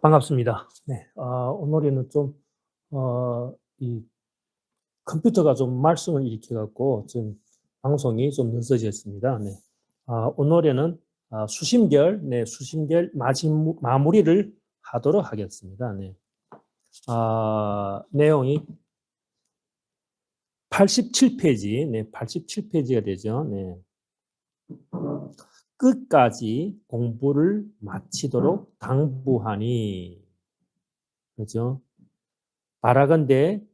반갑습니다. 네. 오늘은 좀, 이 컴퓨터가 좀 말썽을 일으켜갖고, 좀 방송이 좀 늦어졌습니다. 네. 오늘은 수심결 마무리를 하도록 하겠습니다. 네. 내용이 87페이지, 네, 87페이지가 되죠. 네. 끝까지 공부를 마치도록 당부하니, 그죠? 바라건대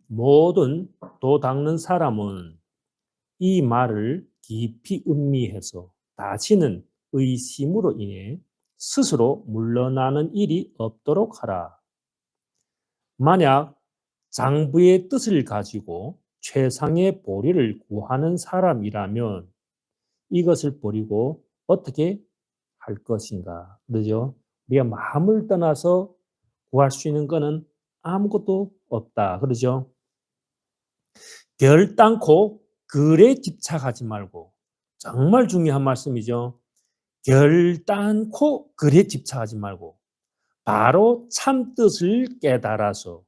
모든 도 닦는 사람은 이 말을 깊이 음미해서 다시는 의심으로 인해 스스로 물러나는 일이 없도록 하라. 만약 장부의 뜻을 가지고 최상의 보리를 구하는 사람이라면 이것을 버리고 어떻게 할 것인가? 그러죠? 우리가 마음을 떠나서 구할 수 있는 것은 아무것도 없다. 그러죠? 결단코 글에 집착하지 말고, 정말 중요한 말씀이죠. 결단코 글에 집착하지 말고 바로 참뜻을 깨달아서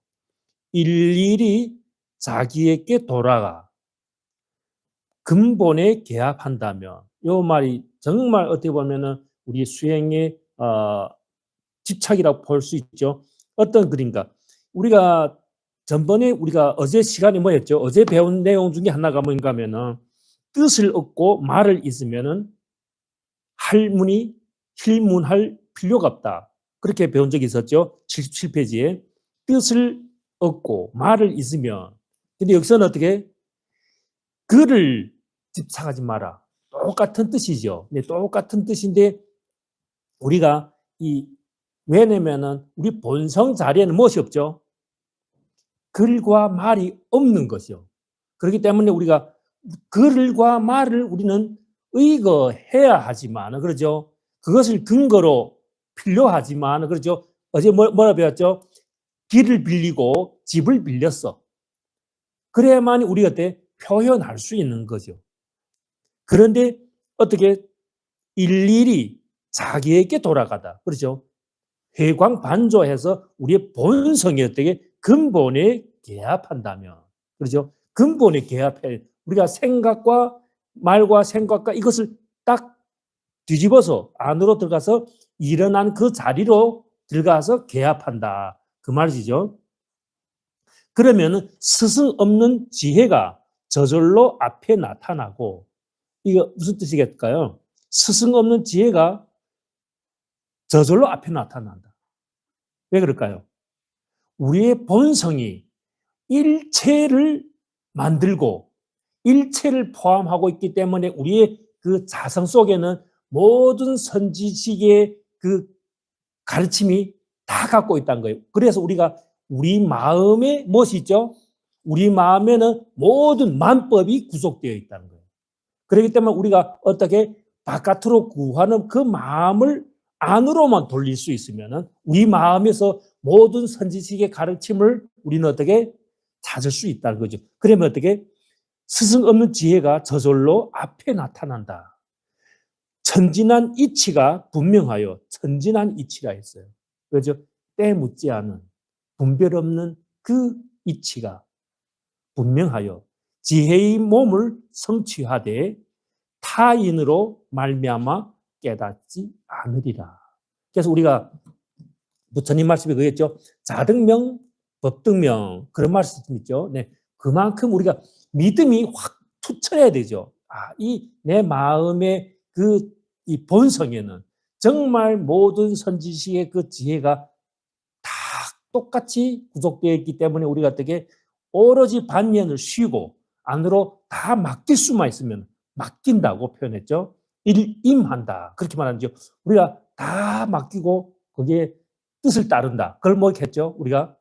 일일이 자기에게 돌아가 근본에 개합한다면, 이 말이 정말 어떻게 보면은 우리 수행의 집착이라고 볼 수 있죠. 어떤 글인가? 우리가 전번에 우리가 어제 시간에 뭐였죠? 어제 배운 내용 중에 하나가 뭔가 하면은 뜻을 얻고 말을 잊으면은 힐문할 필요가 없다. 그렇게 배운 적이 있었죠. 77페이지에 뜻을 얻고 말을 잊으면, 근데 여기서는 어떻게? 글을 집착하지 마라. 똑같은 뜻이죠. 네, 똑같은 뜻인데 우리가 왜냐면은 우리 본성 자리에는 무엇이 없죠? 글과 말이 없는 것이요. 그렇기 때문에 우리가 글과 말을 우리는 의거해야 하지만, 그러죠? 그것을 근거로 필요하지만, 그러죠? 어제 뭐라 배웠죠? 길을 빌리고 집을 빌렸어. 그래야만 우리가 그때 표현할 수 있는 거죠. 그런데 어떻게 일일이 자기에게 돌아가다. 그렇죠? 회광반조해서 우리의 본성이 어떻게 근본에 개합한다면, 그렇죠? 근본에 개합해. 우리가 말과 생각과 이것을 딱 뒤집어서 안으로 들어가서 일어난 그 자리로 들어가서 개합한다. 그 말이죠. 그러면 스승 없는 지혜가 저절로 앞에 나타나고, 이거 무슨 뜻이겠을까요? 스승 없는 지혜가 저절로 앞에 나타난다. 왜 그럴까요? 우리의 본성이 일체를 만들고 일체를 포함하고 있기 때문에 우리의 그 자성 속에는 모든 선지식의 그 가르침이 다 갖고 있다는 거예요. 그래서 우리가 우리 마음에 무엇이 있죠? 우리 마음에는 모든 만법이 구속되어 있다는 거예요. 그렇기 때문에 우리가 어떻게 바깥으로 구하는 그 마음을 안으로만 돌릴 수 있으면 우리 마음에서 모든 선지식의 가르침을 우리는 어떻게 찾을 수 있다는 거죠. 그러면 어떻게? 스승 없는 지혜가 저절로 앞에 나타난다. 천진한 이치가 분명하여 천진한 이치라 했어요. 그죠? 때 묻지 않은 분별 없는 그 이치가 분명하여 지혜의 몸을 성취하되 타인으로 말미암아 깨닫지 않으리라. 그래서 우리가 부처님 말씀에 그랬죠. 자등명, 법등명, 그런 말씀 있죠. 네, 그만큼 우리가 믿음이 확 투철해야 되죠. 이 내 마음의 이 본성에는 정말 모든 선지식의 그 지혜가 다 똑같이 구속되어 있기 때문에 우리가 어떻게 오로지 반면을 쉬고 안으로 다 맡길 수만 있으면 맡긴다고 표현했죠. 임한다. 그렇게 말하죠. 우리가 다 맡기고 거기에 뜻을 따른다. 그걸 뭐 했죠? 우리가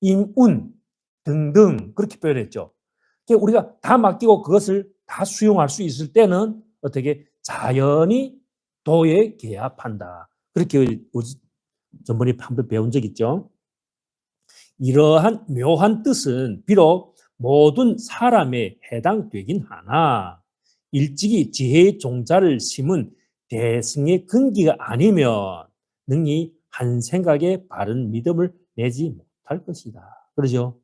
임운 등등 그렇게 표현했죠. 우리가 다 맡기고 그것을 다 수용할 수 있을 때는 어떻게 자연히 도에 개합한다. 그렇게 전번에 한번 배운 적 있죠. 이러한 묘한 뜻은 비록 모든 사람에 해당되긴 하나 일찍이 지혜의 종자를 심은 대승의 근기가 아니면 능히 한 생각에 바른 믿음을 내지 못할 것이다. 그러죠?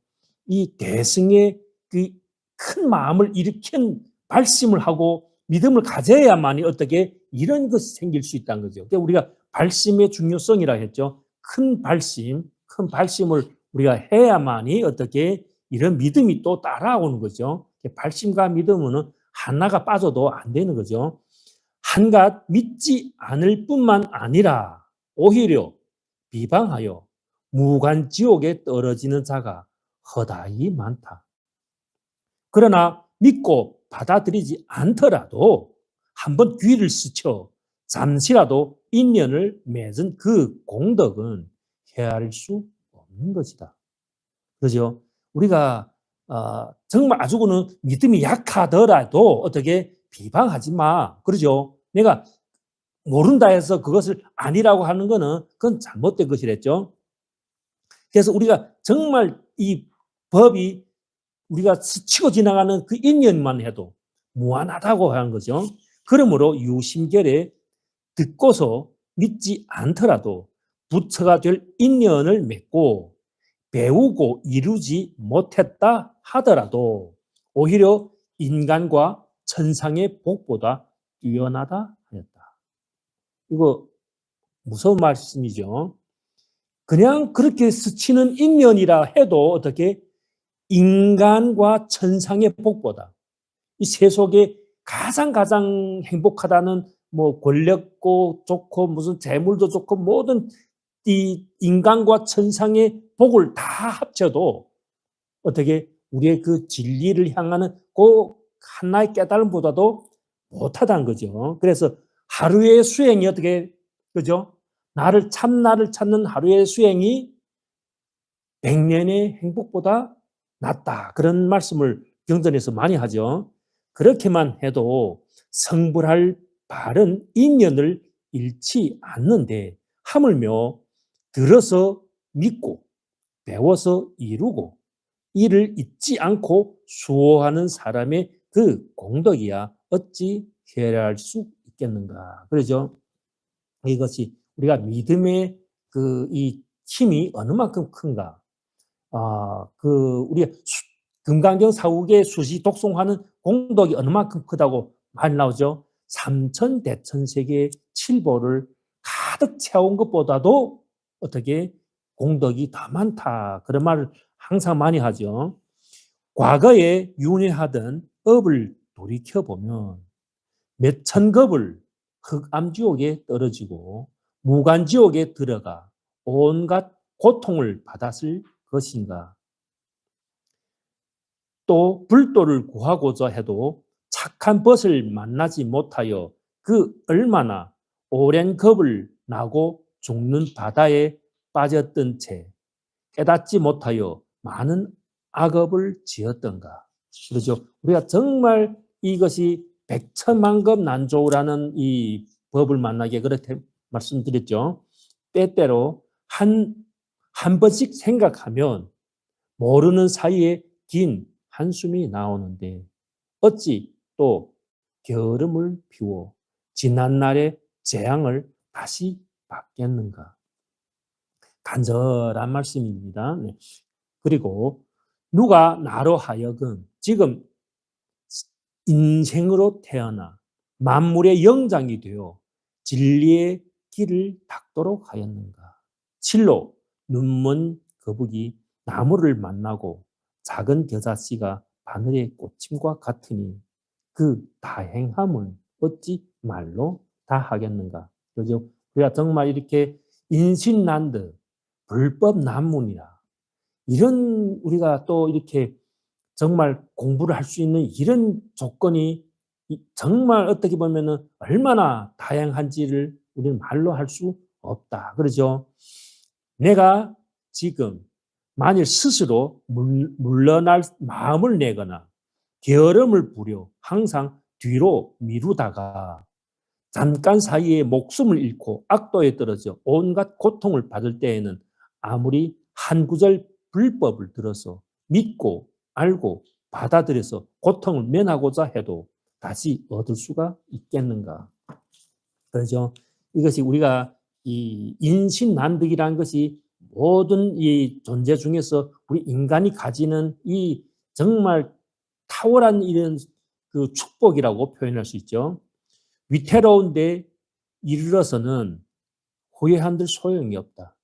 이 대승의 그 큰 마음을 일으킨 발심을 하고 믿음을 가져야만이 어떻게 이런 것이 생길 수 있다는 거죠. 그러니까 우리가 발심의 중요성이라 했죠. 큰 발심을 우리가 해야만이 어떻게 이런 믿음이 또 따라오는 거죠. 발심과 믿음은 하나가 빠져도 안 되는 거죠. 한갓 믿지 않을 뿐만 아니라 오히려 비방하여 무간지옥에 떨어지는 자가 허다히 많다. 그러나 믿고 받아들이지 않더라도 한번 귀를 스쳐 잠시라도 인연을 맺은 그 공덕은 헤아릴 수 없는 것이다. 그죠? 우리가 정말 아주고는 믿음이 약하더라도 어떻게 비방하지 마. 그러죠? 내가 모른다 해서 그것을 아니라고 하는 거는 그건 잘못된 것이랬죠. 그래서 우리가 정말 이 법이 우리가 스치고 지나가는 그 인연만 해도 무한하다고 하는 거죠. 그러므로 유심결에 듣고서 믿지 않더라도 부처가 될 인연을 맺고 배우고 이루지 못했다 하더라도 오히려 인간과 천상의 복보다 뛰어나다 하였다. 이거 무서운 말씀이죠. 그냥 그렇게 스치는 인연이라 해도 어떻게 인간과 천상의 복보다 이 세속에 가장 행복하다는 뭐 권력고 좋고 무슨 재물도 좋고 모든 이 인간과 천상의 복을 다 합쳐도 어떻게 우리의 그 진리를 향하는 그 하나의 깨달음보다도 못하다는 거죠. 그래서 하루의 수행이 어떻게 그죠? 나를 찾는 하루의 수행이 100년의 행복보다 낫다. 그런 말씀을 경전에서 많이 하죠. 그렇게만 해도 성불할 바른 인연을 잃지 않는데 하물며 들어서 믿고 배워서 이루고 이를 잊지 않고 수호하는 사람의 그 공덕이야 어찌 헤아릴 수 있겠는가. 그러죠. 이것이 우리가 믿음의 그 이 힘이 어느 만큼 큰가. 우리 금강경 사국의 수시 독송하는 공덕이 어느 만큼 크다고 많이 나오죠. 삼천대천세계의 칠보를 가득 채운 것보다도 어떻게 공덕이 더 많다. 그런 말을 항상 많이 하죠. 과거에 윤회하던 업을 돌이켜보면 몇천 겁을 흑암지옥에 떨어지고 무간지옥에 들어가 온갖 고통을 받았을 것인가. 또 불도를 구하고자 해도 착한 벗을 만나지 못하여 그 얼마나 오랜 겁을 나고 죽는 바다에 빠졌던 채 깨닫지 못하여 많은 악업을 지었던가. 그렇죠. 우리가 정말 이것이 백천만급 난조라는 이 법을 만나게 그렇게 말씀드렸죠. 때때로 한 번씩 생각하면 모르는 사이에 긴 한숨이 나오는데 어찌 또 게으름을 피워 지난날의 재앙을 다시 받겠는가. 간절한 말씀입니다. 네. 그리고 누가 나로 하여금 지금 인생으로 태어나 만물의 영장이 되어 진리의 길을 닦도록 하였는가. 실로 눈먼 거북이 나무를 만나고 작은 겨자씨가 바늘의 꽂힘과 같으니 그 다행함은 어찌 말로 다 하겠는가. 그죠? 우리가 정말 이렇게 인신난드 불법 난문이라 이런 우리가 또 이렇게 정말 공부를 할 수 있는 이런 조건이 정말 어떻게 보면은 얼마나 다양한지를 우리는 말로 할 수 없다. 그러죠? 내가 지금 만일 스스로 물러날 마음을 내거나 게으름을 부려 항상 뒤로 미루다가 잠깐 사이에 목숨을 잃고 악도에 떨어져 온갖 고통을 받을 때에는 아무리 한 구절 불법을 들어서 믿고 알고 받아들여서 고통을 면하고자 해도 다시 얻을 수가 있겠는가. 그렇죠. 이것이 우리가 이 인신난득이라는 것이 모든 이 존재 중에서 우리 인간이 가지는 이 정말 탁월한 이런 그 축복이라고 표현할 수 있죠. 위태로운데 이르러서는 후회한들 소용이 없다.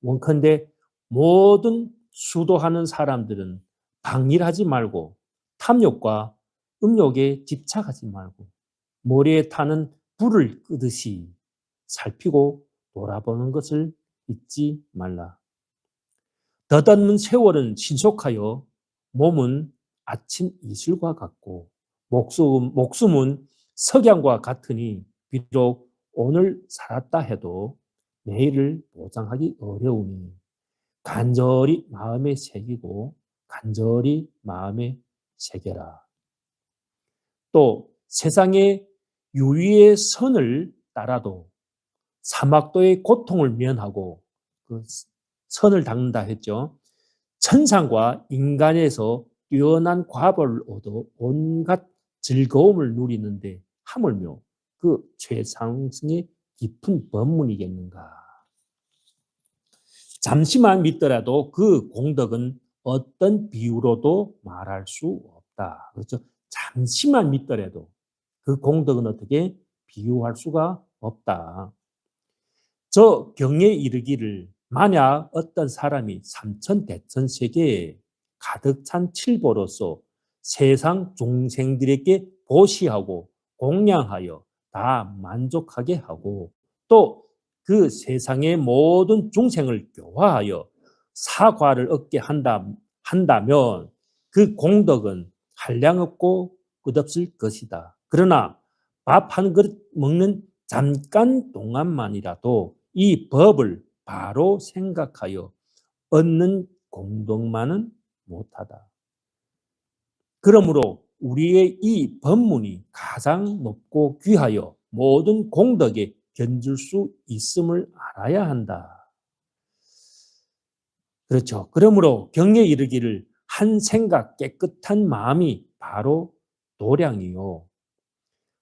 원컨대 모든 수도하는 사람들은 방일하지 말고 탐욕과 음욕에 집착하지 말고 모래에 타는 불을 끄듯이 살피고 돌아보는 것을 잊지 말라. 더듬는 세월은 신속하여 몸은 아침 이슬과 같고 목숨은 석양과 같으니 비록 오늘 살았다 해도 내일을 보장하기 어려우니 간절히 마음에 새기고 간절히 마음에 새겨라. 또 세상의 유위의 선을 따라도 사막도의 고통을 면하고 그 선을 닦는다 했죠. 천상과 인간에서 뛰어난 과보를 얻어 온갖 즐거움을 누리는데 하물며 그 최상승의 깊은 법문이겠는가. 잠시만 믿더라도 그 공덕은 어떤 비유로도 말할 수 없다. 그렇죠? 잠시만 믿더라도 그 공덕은 어떻게 비유할 수가 없다. 저 경에 이르기를 만약 어떤 사람이 삼천대천세계에 가득 찬 칠보로서 세상 중생들에게 보시하고 공양하여 다 만족하게 하고 또 그 세상의 모든 중생을 교화하여 사과를 얻게 한다면 그 공덕은 한량없고 끝없을 것이다. 그러나 밥 한 그릇 먹는 잠깐 동안만이라도 이 법을 바로 생각하여 얻는 공덕만은 못하다. 그러므로 우리의 이 법문이 가장 높고 귀하여 모든 공덕에 견줄 수 있음을 알아야 한다. 그렇죠. 그러므로 경에 이르기를 한 생각 깨끗한 마음이 바로 도량이요.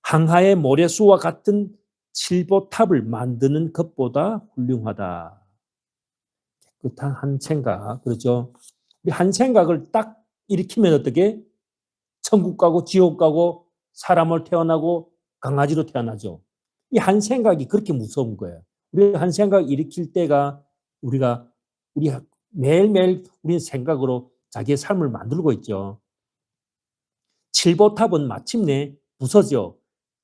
항하의 모래수와 같은 칠보탑을 만드는 것보다 훌륭하다. 깨끗한 한 생각, 그렇죠? 우리 한 생각을 딱 일으키면 어떻게? 천국 가고 지옥 가고 사람을 태어나고 강아지로 태어나죠. 이 한 생각이 그렇게 무서운 거예요. 우리 한 생각 일으킬 때가 우리 매일매일 우리는 생각으로 자기의 삶을 만들고 있죠. 칠보탑은 마침내 부서져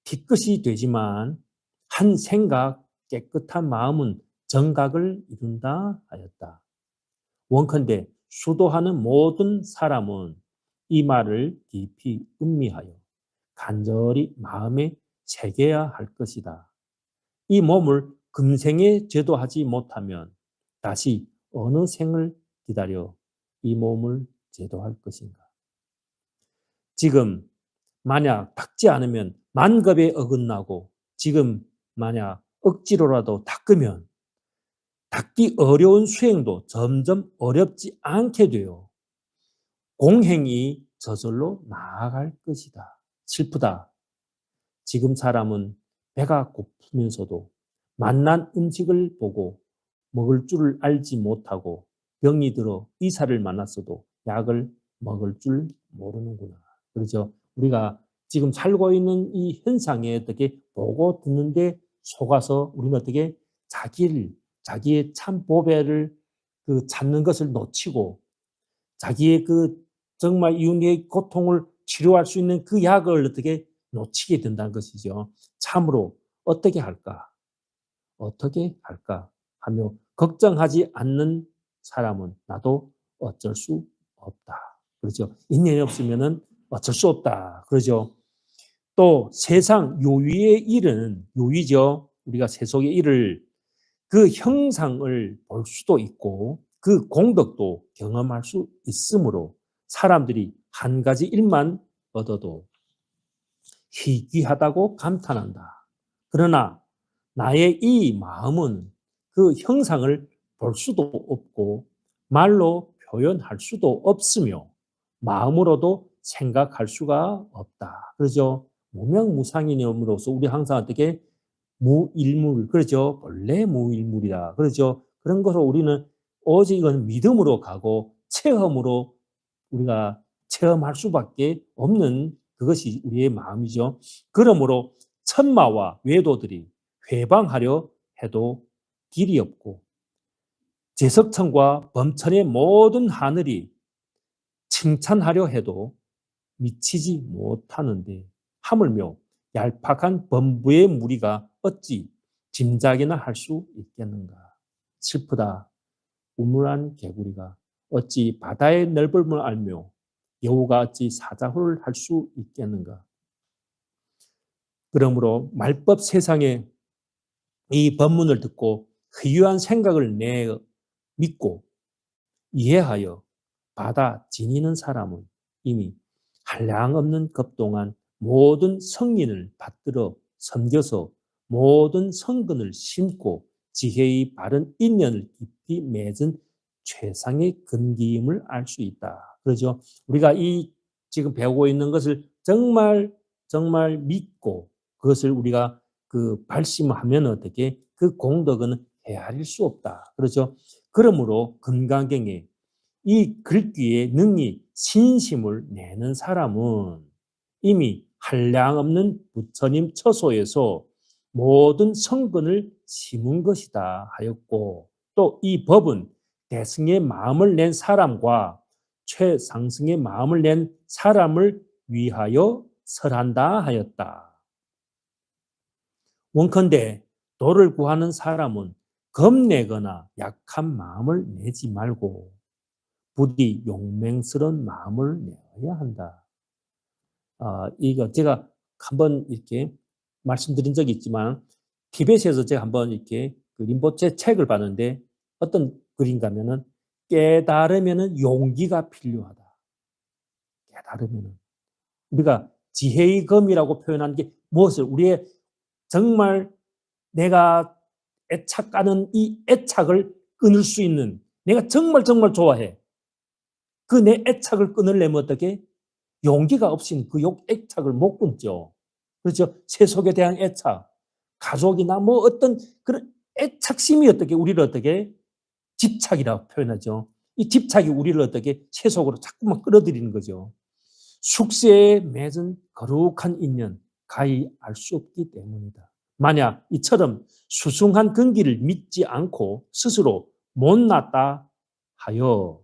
뒤끝이 되지만 한 생각 깨끗한 마음은 정각을 이룬다 하였다. 원컨대 수도하는 모든 사람은 이 말을 깊이 음미하여 간절히 마음에 새겨야 할 것이다. 이 몸을 금생에 제도하지 못하면 다시 어느 생을 기다려 이 몸을 제도할 것인가. 지금 만약 닦지 않으면 만급에 어긋나고 지금 만약 억지로라도 닦으면 닦기 어려운 수행도 점점 어렵지 않게 되어 공행이 저절로 나아갈 것이다. 슬프다. 지금 사람은 배가 고프면서도 맛난 음식을 보고 먹을 줄을 알지 못하고 병이 들어 의사를 만났어도 약을 먹을 줄 모르는구나. 그렇죠. 우리가 지금 살고 있는 이 현상에 어떻게 보고 듣는데 속아서 우리는 어떻게 자기의 참 보배를 그 찾는 것을 놓치고 자기의 그 정말 이웃의 고통을 치료할 수 있는 그 약을 어떻게 놓치게 된다는 것이죠. 참으로 어떻게 할까? 어떻게 할까? 하며 걱정하지 않는 사람은 나도 어쩔 수 없다. 그렇죠. 인연이 없으면은 어쩔 수 없다. 그러죠. 또 세상 요위의 일은 요위죠. 우리가 세속의 일을 그 형상을 볼 수도 있고 그 공덕도 경험할 수 있으므로 사람들이 한 가지 일만 얻어도 희귀하다고 감탄한다. 그러나 나의 이 마음은 그 형상을 볼 수도 없고 말로 표현할 수도 없으며 마음으로도 생각할 수가 없다. 그러죠. 무명무상이념으로서 우리 항상 어떻게 무일물, 그렇죠. 본래 무일물이다, 그렇죠. 그런 것을 우리는 오직 이건 믿음으로 가고 체험으로 우리가 체험할 수밖에 없는 그것이 우리의 마음이죠. 그러므로 천마와 외도들이 회방하려 해도 길이 없고 제석천과 범천의 모든 하늘이 칭찬하려 해도 미치지 못하는데 하물며 얄팍한 범부의 무리가 어찌 짐작이나 할 수 있겠는가. 슬프다. 우물한 개구리가 어찌 바다의 넓음을 알며 여우가 어찌 사자호를 할 수 있겠는가. 그러므로 말법 세상에 이 법문을 듣고 회유한 생각을 내 믿고 이해하여 받아 지니는 사람은 이미 한량없는 급 동안 모든 성인을 받들어 섬겨서 모든 성근을 심고 지혜의 바른 인연을 깊이 맺은 최상의 근기임을 알 수 있다. 그러죠. 우리가 이 지금 배우고 있는 것을 정말 믿고 그것을 우리가 그 발심하면 어떻게 그 공덕은 헤아릴 수 없다. 그렇죠. 그러므로 금강경에 이 글귀에 능히 신심을 내는 사람은 이미 한량없는 부처님 처소에서 모든 성근을 심은 것이다 하였고, 또 이 법은 대승의 마음을 낸 사람과 최상승의 마음을 낸 사람을 위하여 설한다 하였다. 원컨대 도를 구하는 사람은 겁내거나 약한 마음을 내지 말고 부디 용맹스러운 마음을 내어야 한다. 이거 제가 한번 이렇게 말씀드린 적이 있지만 티벳에서 제가 한번 이렇게 그 림보체 책을 봤는데 어떤 글인가면은 깨달으면은 용기가 필요하다. 깨달으면은 우리가 지혜의 검이라고 표현한 게 무엇을 우리의 정말 내가 애착하는 이 애착을 끊을 수 있는 내가 정말 좋아해. 그 내 애착을 끊으려면 어떻게? 용기가 없이는 그 애착을 못 끊죠. 그렇죠? 세속에 대한 애착, 가족이나 뭐 어떤 그런 애착심이 어떻게 우리를 어떻게 집착이라고 표현하죠. 이 집착이 우리를 어떻게 세속으로 자꾸만 끌어들이는 거죠. 숙세에 맺은 거룩한 인연 가히 알 수 없기 때문이다. 만약 이처럼 수승한 근기를 믿지 않고 스스로 못났다 하여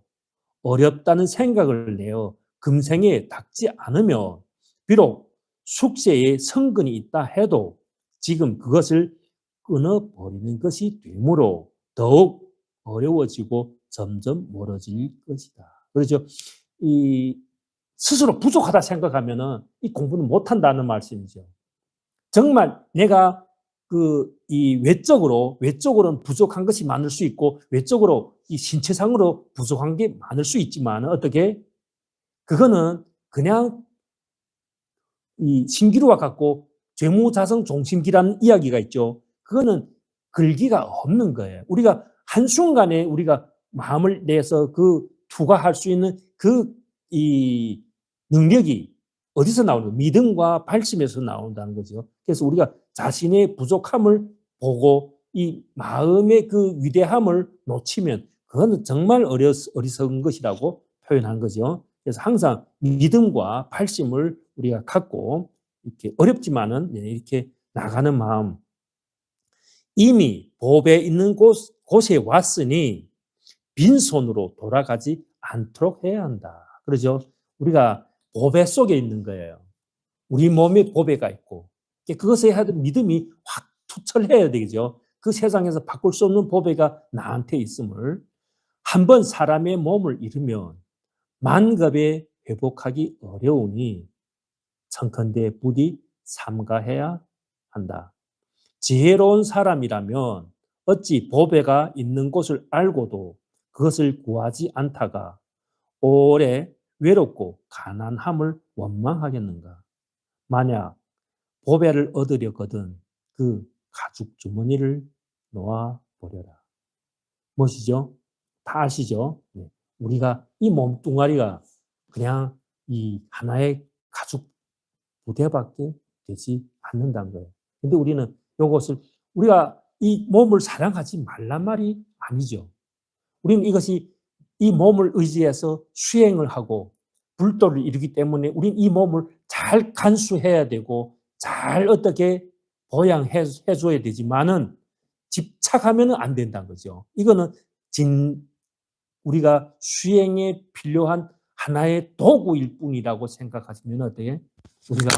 어렵다는 생각을 내어 금생에 닥지 않으며 비록 숙세에 성근이 있다 해도 지금 그것을 끊어버리는 것이 되므로 더욱 어려워지고 점점 멀어질 것이다. 그렇죠. 이 스스로 부족하다 생각하면은 이 공부는 못한다는 말씀이죠. 정말 내가 이 외적으로는 부족한 것이 많을 수 있고, 외적으로 이 신체상으로 부족한 게 많을 수 있지만, 어떻게? 그거는 그냥 이 신기루와 같고, 죄무자성 종심기라는 이야기가 있죠. 그거는 글기가 없는 거예요. 우리가 한순간에 우리가 마음을 내서 그 투과할 수 있는 이 능력이 어디서 나오는 믿음과 발심에서 나온다는 거죠. 그래서 우리가 자신의 부족함을 보고 이 마음의 그 위대함을 놓치면 그거는 정말 어리석은 것이라고 표현한 거죠. 그래서 항상 믿음과 발심을 우리가 갖고 이렇게 어렵지만은 이렇게 나가는 마음. 이미 보배 있는 곳에 왔으니 빈손으로 돌아가지 않도록 해야 한다. 그러죠. 우리가 보배 속에 있는 거예요. 우리 몸에 보배가 있고 그것에 하여튼 믿음이 확 투철해야 되죠. 그 세상에서 바꿀 수 없는 보배가 나한테 있음을 한번 사람의 몸을 잃으면 만급에 회복하기 어려우니 청컨대 부디 삼가해야 한다. 지혜로운 사람이라면 어찌 보배가 있는 곳을 알고도 그것을 구하지 않다가 오래 외롭고 가난함을 원망하겠는가. 만약 보배를 얻으려거든 그 가죽 주머니를 놓아버려라. 무엇이죠? 다 아시죠? 네. 우리가 이 몸뚱아리가 그냥 이 하나의 가죽 부대밖에 되지 않는다는 거예요. 근데 우리는 요것을 우리가 이 몸을 사랑하지 말란 말이 아니죠. 우리는 이것이 이 몸을 의지해서 수행을 하고 불도를 이루기 때문에 우리는 이 몸을 잘 간수해야 되고 잘 어떻게 보양해 줘야 되지만은 집착하면은 안 된다는 거죠. 이거는 우리가 수행에 필요한 하나의 도구일 뿐이라고 생각하시면 어떻게 우리가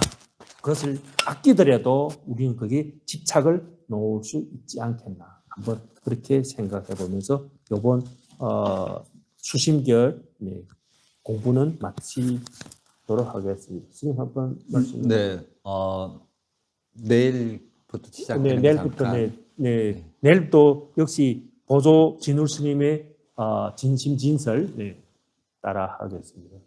그것을 아끼더라도 우리는 거기에 집착을 놓을 수 있지 않겠나. 한번 그렇게 생각해 보면서 이번 수심결 공부는 마치도록 하겠습니다. 선생님 한번 말씀. 네, 내일부터 시작되는 내일부터 내일도 역시 보조 진울 스님의 진심 진설 따라 하겠습니다.